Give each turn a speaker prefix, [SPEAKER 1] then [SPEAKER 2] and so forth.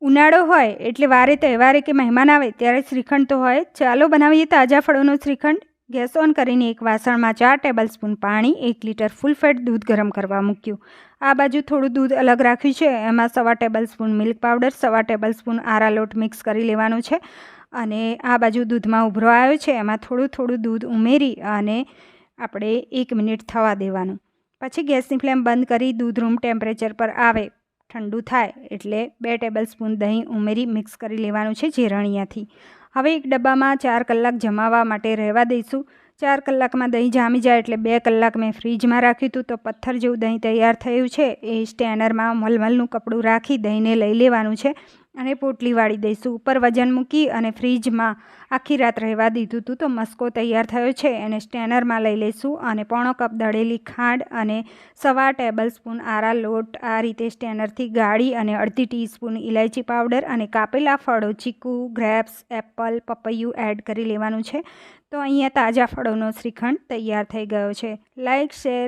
[SPEAKER 1] ઉનાળો હોય એટલે વારે તહેવારે કે મહેમાન આવે ત્યારે શ્રીખંડ તો હોય. ચાલો બનાવીએ તાજા ફળોનો શ્રીખંડ. ગેસ ઓન કરીને એક વાસણમાં 4 ટેબલસ્પૂન પાણી, 1 લીટર ફૂલ ફેટ દૂધ ગરમ કરવા મૂક્યું. આ બાજુ થોડું દૂધ અલગ રાખ્યું છે. એમાં 1.25 ટેબલસ્પૂન મિલ્ક પાવડર, 1.25 ટેબલસ્પૂન આરા લોટ મિક્સ કરી લેવાનું છે. અને આ બાજુ દૂધમાં ઉભરો આવ્યો છે, એમાં થોડું દૂધ ઉમેરી અને આપણે 1 મિનિટ થવા દેવાનું. પછી ગેસની ફ્લેમ બંધ કરી દૂધ રૂમ ટેમ્પરેચર પર આવે, ઠંડુ થાય એટલે 2 ટેબલસ્પૂન દહીં ઉમેરી મિક્સ કરી લેવાનું છે ઝેરણીયાથી. હવે એક ડબ્બામાં 4 કલાક જમાવવા માટે રહેવા દઈશું. 4 કલાકમાં દહીં જામી જાય એટલે 2 કલાક મેં ફ્રીજમાં રાખ્યું હતું તો પથ્થર જેવું દહીં તૈયાર થયું છે. એ સ્ટેનરમાં મલમલનું કપડું રાખી દહીંને લઈ લેવાનું છે અને પોટલી વાળી દઈશું. ઉપર વજન મૂકી અને ફ્રીજમાં આખી રાત રહેવા દીધું હતું તો મસ્કો તૈયાર થયો છે. એને સ્ટેનરમાં લઈ લઈશું અને 1/4 કપ દળેલી ખાંડ અને 1.25 ટેબલસ્પૂન આરા લોટ આ રીતે સ્ટેનરથી ગાળી અને અડધી ટીસ્પૂન ઇલાયચી પાવડર અને કાપેલા ફળો ચીકુ, ગ્રેપ્સ, એપલ, પપૈયું એડ કરી લેવાનું છે. તો અહીંયા તાજા ફળોનો શ્રીખંડ તૈયાર થઈ ગયો છે. Like, share